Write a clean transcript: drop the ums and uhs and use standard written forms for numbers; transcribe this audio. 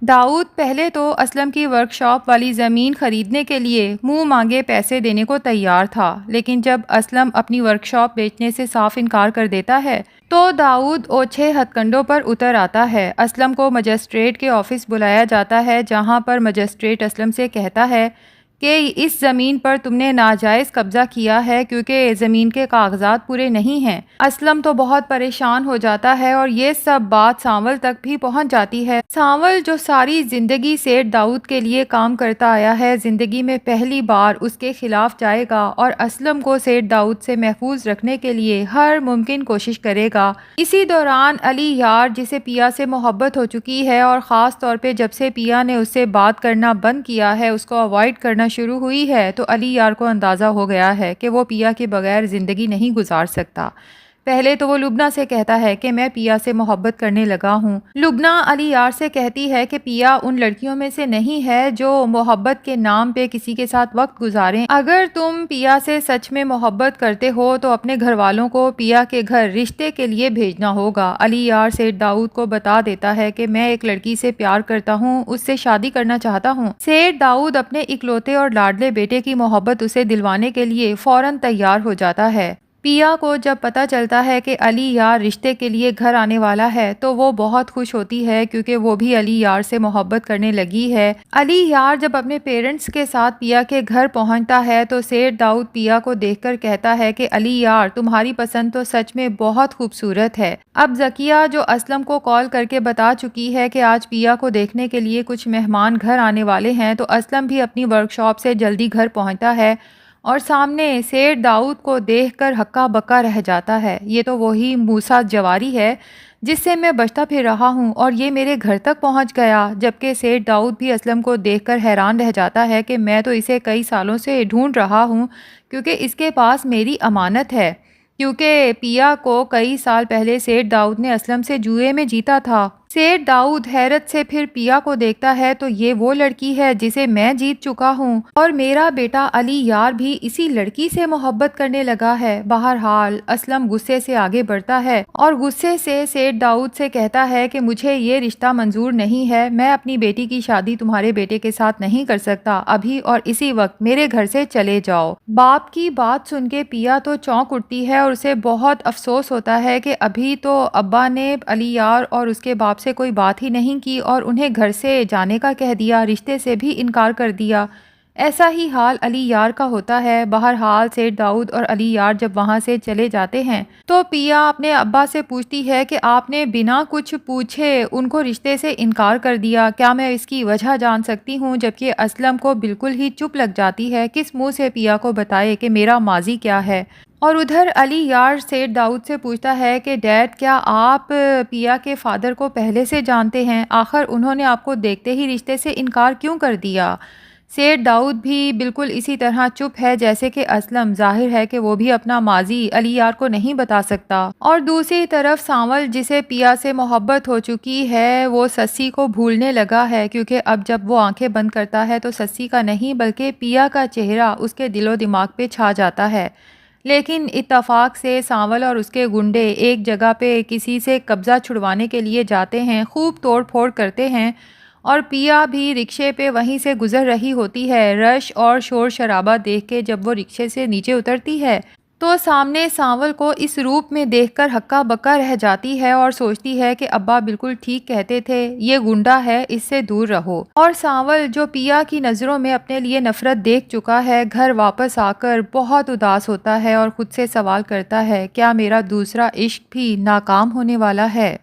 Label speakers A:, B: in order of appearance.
A: داؤد پہلے تو اسلم کی ورک شاپ والی زمین خریدنے کے لیے منہ مانگے پیسے دینے کو تیار تھا، لیکن جب اسلم اپنی ورک شاپ بیچنے سے صاف انکار کر دیتا ہے تو داؤد اوچھے ہتھ کنڈوں پر اتر آتا ہے۔ اسلم کو مجسٹریٹ کے آفس بلایا جاتا ہے، جہاں پر مجسٹریٹ اسلم سے کہتا ہے کہ اس زمین پر تم نے ناجائز قبضہ کیا ہے کیونکہ زمین کے کاغذات پورے نہیں ہیں۔ اسلم تو بہت پریشان ہو جاتا ہے اور یہ سب بات سانول تک بھی پہنچ جاتی ہے۔ سانول جو ساری زندگی سیٹھ داؤد کے لیے کام کرتا آیا ہے، زندگی میں پہلی بار اس کے خلاف جائے گا اور اسلم کو سیٹھ داؤد سے محفوظ رکھنے کے لیے ہر ممکن کوشش کرے گا۔ اسی دوران علی یار، جسے پیا سے محبت ہو چکی ہے اور خاص طور پہ جب سے پیا نے اس سے بات کرنا بند کیا ہے، اس کو اوائڈ کرنا شروع ہوئی ہے، تو علی یار کو اندازہ ہو گیا ہے کہ وہ پیا کے بغیر زندگی نہیں گزار سکتا۔ پہلے تو وہ لبنہ سے کہتا ہے کہ میں پیا سے محبت کرنے لگا ہوں۔ لبنہ علی یار سے کہتی ہے کہ پیا ان لڑکیوں میں سے نہیں ہے جو محبت کے نام پہ کسی کے ساتھ وقت گزاریں۔ اگر تم پیا سے سچ میں محبت کرتے ہو تو اپنے گھر والوں کو پیا کے گھر رشتے کے لیے بھیجنا ہوگا۔ علی یار سیٹھ داؤد کو بتا دیتا ہے کہ میں ایک لڑکی سے پیار کرتا ہوں، اس سے شادی کرنا چاہتا ہوں۔ سیٹھ داؤد اپنے اکلوتے اور لاڈلے بیٹے کی محبت اسے دلوانے کے لیے فوراً تیار ہو جاتا ہے۔ پیا کو جب پتہ چلتا ہے کہ علی یار رشتے کے لیے گھر آنے والا ہے تو وہ بہت خوش ہوتی ہے، کیونکہ وہ بھی علی یار سے محبت کرنے لگی ہے۔ علی یار جب اپنے پیرنٹس کے ساتھ پیا کے گھر پہنچتا ہے تو سیٹھ داؤد پیا کو دیکھ کر کہتا ہے کہ علی یار، تمہاری پسند تو سچ میں بہت خوبصورت ہے۔ اب ذکیہ، جو اسلم کو کال کر کے بتا چکی ہے کہ آج پیا کو دیکھنے کے لیے کچھ مہمان گھر آنے والے ہیں، تو اسلم بھی اپنی ورک شاپ سے جلدی گھر پہنچتا ہے اور سامنے سیٹھ داؤد کو دیکھ کر ہکا بکا رہ جاتا ہے۔ یہ تو وہی موسیٰ جواری ہے جس سے میں بچتا پھر رہا ہوں، اور یہ میرے گھر تک پہنچ گیا۔ جبکہ سیٹھ داؤد بھی اسلم کو دیکھ کر حیران رہ جاتا ہے کہ میں تو اسے کئی سالوں سے ڈھونڈ رہا ہوں، کیونکہ اس کے پاس میری امانت ہے، کیونکہ پیا کو کئی سال پہلے سیٹھ داؤد نے اسلم سے جوئے میں جیتا تھا۔ سیٹھ داؤد حیرت سے پھر پیا کو دیکھتا ہے تو یہ وہ لڑکی ہے جسے میں جیت چکا ہوں، اور میرا بیٹا علی یار بھی اسی لڑکی سے محبت کرنے لگا ہے۔ بہرحال اسلم غصے سے آگے بڑھتا ہے اور غصے سے سیٹھ داؤد سے کہتا ہے کہ مجھے یہ رشتہ منظور نہیں ہے، میں اپنی بیٹی کی شادی تمہارے بیٹے کے ساتھ نہیں کر سکتا، ابھی اور اسی وقت میرے گھر سے چلے جاؤ۔ باپ کی بات سن کے پیا تو چونک اٹھتی ہے اور اسے بہت افسوس ہوتا ہے کہ ابھی تو ابا نے علی یار اور اس کے باپ سے کوئی بات ہی نہیں کی اور انہیں گھر سے جانے کا کہہ دیا، رشتے سے بھی انکار کر دیا۔ ایسا ہی حال علی یار کا ہوتا ہے۔ بہرحال سیٹھ داؤد اور علی یار جب وہاں سے چلے جاتے ہیں تو پیا اپنے ابا سے پوچھتی ہے کہ آپ نے بنا کچھ پوچھے ان کو رشتے سے انکار کر دیا، کیا میں اس کی وجہ جان سکتی ہوں؟ جبکہ اسلم کو بالکل ہی چپ لگ جاتی ہے، کس منہ سے پیا کو بتائے کہ میرا ماضی کیا ہے۔ اور ادھر علی یار سیٹھ داؤد سے پوچھتا ہے کہ ڈیڈ، کیا آپ پیا کے فادر کو پہلے سے جانتے ہیں؟ آخر انہوں نے آپ کو دیکھتے ہی رشتے سے انکار کیوں کر دیا؟ سیٹھ داؤد بھی بالکل اسی طرح چپ ہے جیسے کہ اسلم۔ ظاہر ہے کہ وہ بھی اپنا ماضی علی یار کو نہیں بتا سکتا۔ اور دوسری طرف سانول، جسے پیا سے محبت ہو چکی ہے، وہ سسی کو بھولنے لگا ہے، کیونکہ اب جب وہ آنکھیں بند کرتا ہے تو سسی کا نہیں بلکہ پیا کا چہرہ اس کے دل و دماغ پہ چھا جاتا ہے۔ لیکن اتفاق سے سانول اور اس کے گنڈے ایک جگہ پہ کسی سے قبضہ چھڑوانے کے لیے جاتے ہیں، خوب توڑ پھوڑ کرتے ہیں، اور پیا بھی رکشے پہ وہیں سے گزر رہی ہوتی ہے۔ رش اور شور شرابہ دیکھ کے جب وہ رکشے سے نیچے اترتی ہے تو سامنے سانول کو اس روپ میں دیکھ کر ہکا بکا رہ جاتی ہے اور سوچتی ہے کہ ابا بالکل ٹھیک کہتے تھے، یہ گنڈا ہے، اس سے دور رہو۔ اور سانول، جو پیا کی نظروں میں اپنے لیے نفرت دیکھ چکا ہے، گھر واپس آ کر بہت اداس ہوتا ہے اور خود سے سوال کرتا ہے، کیا میرا دوسرا عشق بھی ناکام ہونے والا ہے؟